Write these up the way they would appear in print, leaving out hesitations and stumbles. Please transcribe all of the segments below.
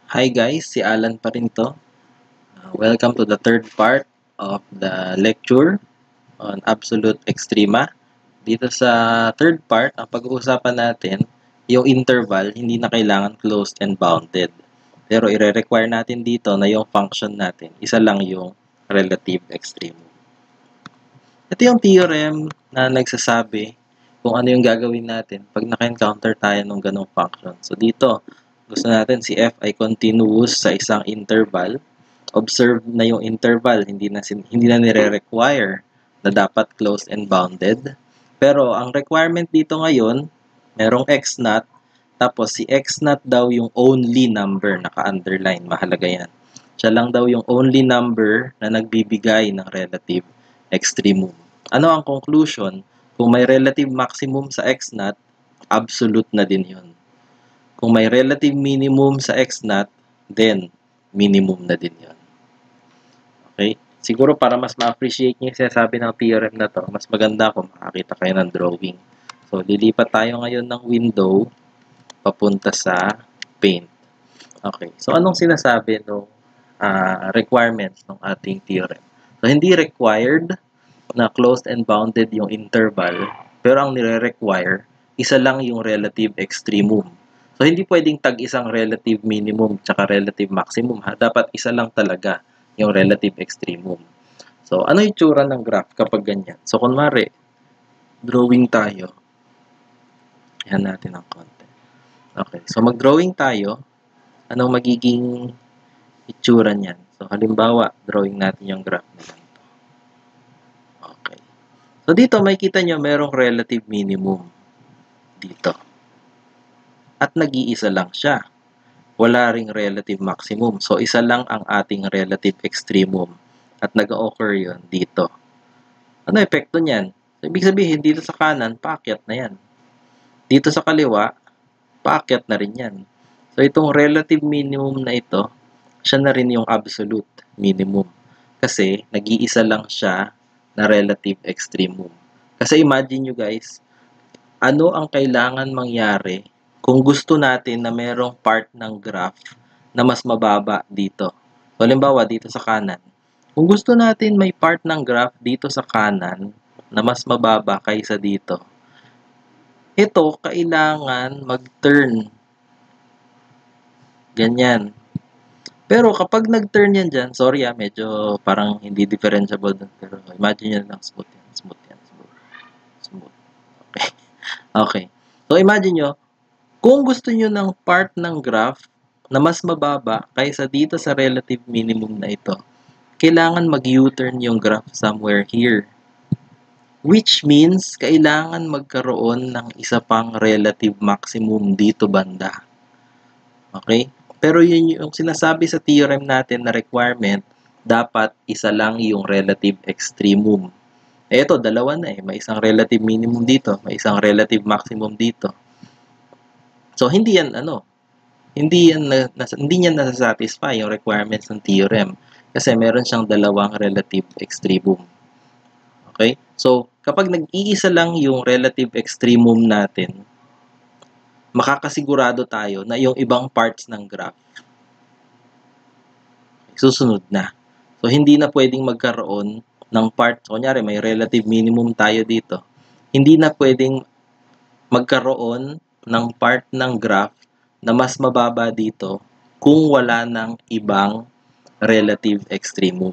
Hi guys, si Alan pa rin to. Welcome to the third part of the lecture on absolute extrema. Dito sa third part, ang pag-uusapan natin, yung interval, hindi na kailangan closed and bounded. Pero ire-require natin dito na yung function natin, isa lang yung relative extremum. Ito yung theorem na nagsasabi kung ano yung gagawin natin pag naka-encounter tayo ng ganong function. So dito, gusto natin si f ay continuous sa isang interval. Observe na yung interval, hindi na nire-require na dapat closed and bounded. Pero ang requirement dito ngayon, merong x naught, tapos si x naught daw yung only number, naka-underline, mahalaga yan. Siya lang daw yung only number na nagbibigay ng relative extremum. Ano ang conclusion? Kung may relative maximum sa x naught, absolute na din yun. Kung may relative minimum sa x naught, then minimum na din yun. Okay? Siguro para mas ma-appreciate nyo yung sinasabi ng theorem na to, mas maganda kung makakita kayo ng drawing. So, lilipat tayo ngayon ng window papunta sa paint. Okay. So, anong sinasabi ng requirements ng ating theorem? So, hindi required na closed and bounded yung interval, pero ang nire-require, isa lang yung relative extremum. So, hindi pwedeng tag-isang relative minimum tsaka relative maximum. Dapat isa lang talaga yung relative extremum. So, ano yung tsura ng graph kapag ganyan? So, kunwari, drawing tayo. Yan natin ang konti. Okay. So, mag-drawing tayo. Anong magiging itsura niyan? So, halimbawa, drawing natin yung graph na ganito. Okay. So, dito makikita nyo merong relative minimum dito. At nag-iisa lang siya. Wala ring relative maximum. So, isa lang ang ating relative extremum. At nag-occur yun dito. Ano epekto niyan? So, ibig sabihin, dito sa kanan, paakyat na yan. Dito sa kaliwa, paakyat na rin yan. So, itong relative minimum na ito, siya na rin yung absolute minimum. Kasi, nag-iisa lang siya na relative extremum. Kasi imagine nyo guys, ano ang kailangan mangyari kung gusto natin na merong part ng graph na mas mababa dito. So, halimbawa, dito sa kanan. Kung gusto natin may part ng graph dito sa kanan na mas mababa kaysa dito, ito, kailangan mag-turn. Ganyan. Pero kapag nag-turn yan dyan, sorry medyo parang hindi differentiable dun. Pero imagine nyo lang, smooth yan, smooth yan, smooth. Smooth. Okay. Okay. So, imagine nyo, kung gusto nyo ng part ng graph na mas mababa kaysa dito sa relative minimum na ito, kailangan mag-U-turn yung graph somewhere here. Which means, kailangan magkaroon ng isa pang relative maximum dito banda. Okay? Pero yun yung sinasabi sa theorem natin na requirement, dapat isa lang yung relative extremum. Ito, dalawa na May isang relative minimum dito, may isang relative maximum dito. So, hindi yan, hindi yan nasa-satisfy yung requirements ng theorem kasi meron siyang dalawang relative extremum. Okay? So, kapag nag-iisa lang yung relative extremum natin, makakasigurado tayo na yung ibang parts ng graph susunod na. So, hindi na pwedeng magkaroon ng part, kunyari may relative minimum tayo dito, hindi na pwedeng magkaroon ng part ng graph na mas mababa dito kung wala ng ibang relative extremum.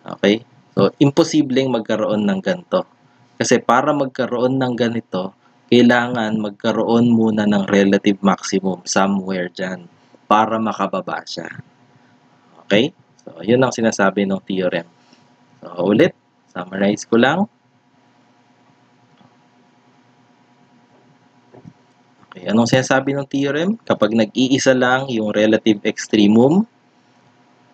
Okay? So, imposibleng magkaroon ng ganito. Kasi para magkaroon ng ganito, kailangan magkaroon muna ng relative maximum somewhere dyan para makababa siya. Okay? So, yun ang sinasabi ng theorem. So, ulit, summarize ko lang. Okay, anong sinasabi ng theorem? Kapag nag-iisa lang yung relative extremum,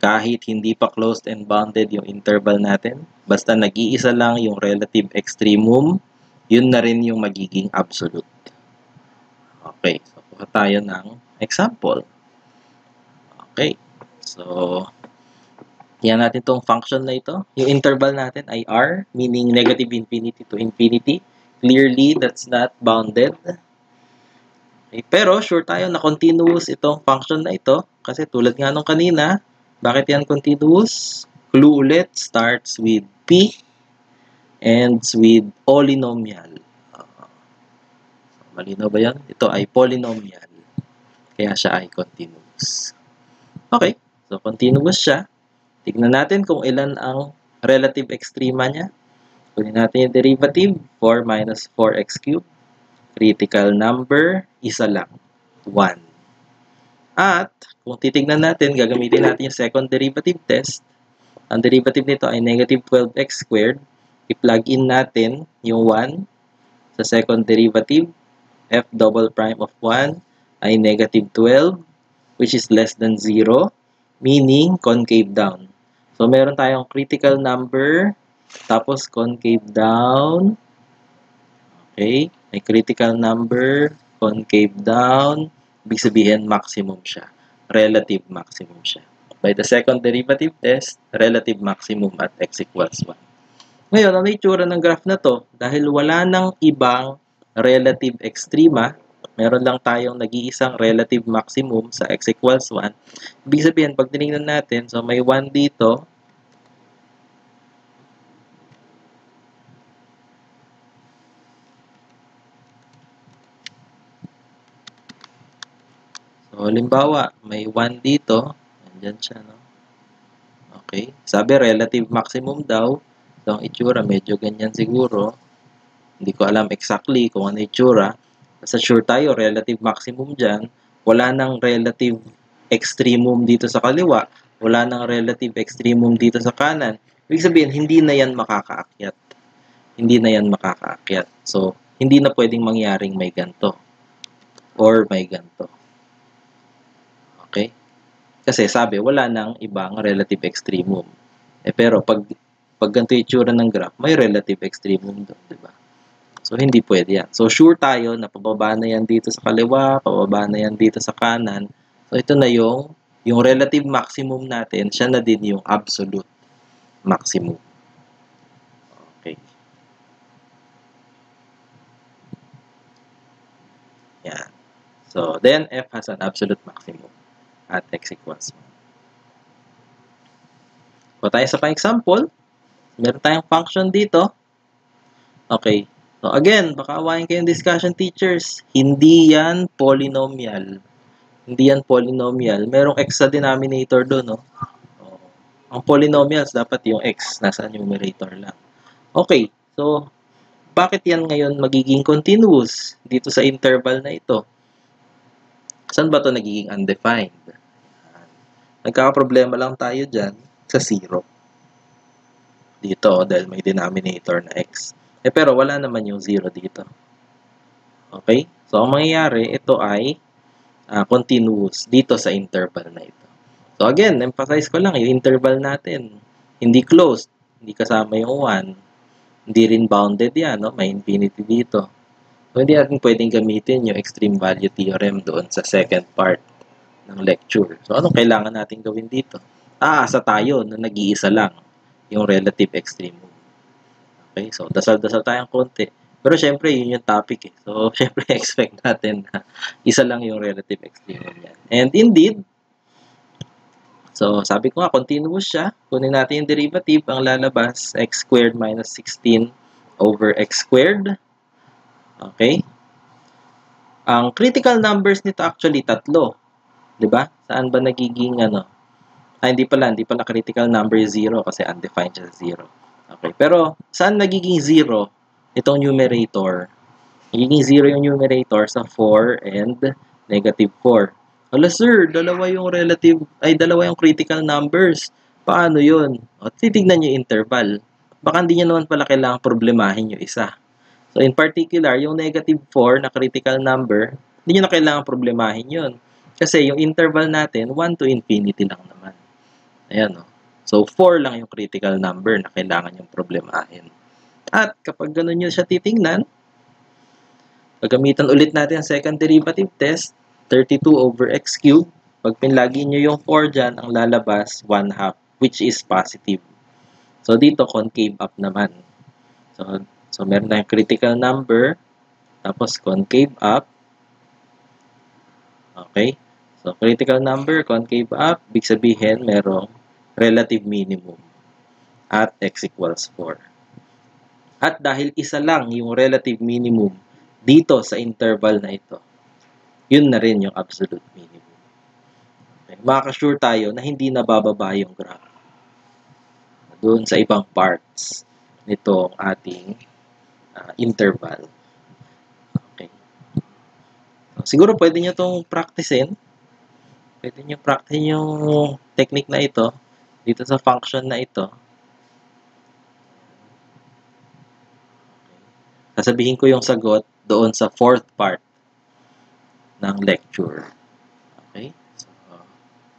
kahit hindi pa closed and bounded yung interval natin, basta nag-iisa lang yung relative extremum, yun na rin yung magiging absolute. Okay, so kuha tayo ng example. Okay, so yan natin tong function na ito. Yung interval natin ay r, meaning negative infinity to infinity. Clearly, that's not bounded. Okay, pero sure tayo na continuous itong function na ito Kasi tulad nga nung kanina, bakit yan continuous? Clue ulit, starts with P, ends with polynomial. Malinaw ba yan? Ito ay polynomial. Kaya siya ay continuous. Okay, so continuous siya. Tignan natin kung ilan ang relative extrema niya. Kunin natin yung derivative, 4 minus 4x cubed. Critical number, isa lang, 1. At, kung titignan natin, gagamitin natin yung second derivative test. Ang derivative nito ay negative 12x squared. I-plug in natin yung 1 sa second derivative. F double prime of 1 ay negative 12, which is less than 0, meaning concave down. So, meron tayong critical number, tapos concave down. Okay? May critical number, concave down, ibig sabihin maximum siya. Relative maximum siya. By the second derivative test, relative maximum at x equals 1. Ngayon, ano yung itsura ng graph na to? Dahil wala nang ibang relative extrema, meron lang tayong nag-iisang relative maximum sa x equals 1. Ibig sabihin, pag tinignan natin, so may 1 dito, so, halimbawa, may 1 dito. Nandyan siya, no? Okay. Sabi, relative maximum daw. So, ang itsura, medyo ganyan siguro. Hindi ko alam exactly kung ano itsura. Basta sure tayo, relative maximum dyan. Wala nang relative extremum dito sa kaliwa. Wala nang relative extremum dito sa kanan. Ibig sabihin, hindi na yan makakaakyat. Hindi na yan makakaakyat. So, hindi na pwedeng mangyaring may ganto. Or may ganto. Okay? Kasi sabi, wala nang ibang relative extremum. Pero pag ganito yung itsura ng graph, may relative extremum doon, di ba? So, hindi pwede yan. So, sure tayo na pababa na yan dito sa kaliwa, pababa na yan dito sa kanan. So, ito na yung relative maximum natin, siya na din yung absolute maximum. Okay. Yan. So, then f has an absolute maximum at x equals 1. So, tayo sa pang-example. Meron tayong function dito. Okay. So, again, baka awayin kayong discussion teachers. Hindi yan polynomial. Hindi yan polynomial. Merong x sa denominator doon, no? Oh. Ang polynomials, dapat yung x nasa numerator lang. Okay. So, bakit yan ngayon magiging continuous dito sa interval na ito? Saan ba ito nagiging undefined? Nagkakaproblema lang tayo dyan sa 0. Dito, dahil may denominator na x. Pero wala naman yung 0 dito. Okay? So, ang mangyayari, ito ay continuous dito sa interval na ito. So, again, emphasize ko lang, yung interval natin, hindi closed, hindi kasama yung 1, hindi rin bounded yan, no? May infinity dito. So, hindi natin pwedeng gamitin yung extreme value theorem doon sa second part ng lecture. So, anong kailangan natin gawin dito? Aasa tayo na nag-iisa lang yung relative extremum. Okay? So, dasal-dasal tayong konti. Pero, syempre, yun yung topic eh. So, syempre, expect natin na isa lang yung relative extremum yan. And indeed, so, sabi ko nga, continuous siya. Kunin natin yung derivative. Ang lalabas, x squared minus 16 over x squared. Okay? Ang critical numbers nito actually tatlo. 'Di ba? Saan ba nagiging ano? Hindi pala critical number 0 kasi undefined siya 0. Okay. Pero saan nagiging 0 itong numerator? Nagiging 0 yung numerator sa 4 and negative 4. Hala sir, dalawa yung critical numbers. Paano yun? O, titignan nyo yung interval. Baka hindi nyo naman pala kailangang problemahin yung isa. So, in particular, yung negative 4 na critical number, hindi nyo na kailangang problemahin yun. Kasi yung interval natin, 1 to infinity lang naman. Ayan, no? So, 4 lang yung critical number na kailangan yung problemahin. At kapag ganun nyo siya titingnan, gagamitan ulit natin ang second derivative test, 32 over x cubed. Pag pinlagi nyo yung 4 dyan, ang lalabas, 1/2, which is positive. So, dito, concave up naman. So meron tayong critical number, tapos concave up. Okay? So, critical number, concave up, big sabihin, merong relative minimum at x equals 4. At dahil isa lang yung relative minimum dito sa interval na ito, yun na rin yung absolute minimum. Okay. Makaka-sure tayo na hindi nabababa yung graph doon sa ibang parts nitong ating interval. Okay. So, siguro pwede nyo itong practicein. Pwede nyo practice yung technique na ito dito sa function na ito. Sasabihin ko yung sagot doon sa fourth part ng lecture. Okay? So,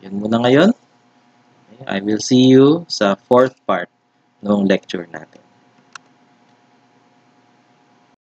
yun muna ngayon. Okay? I will see you sa fourth part ng lecture natin.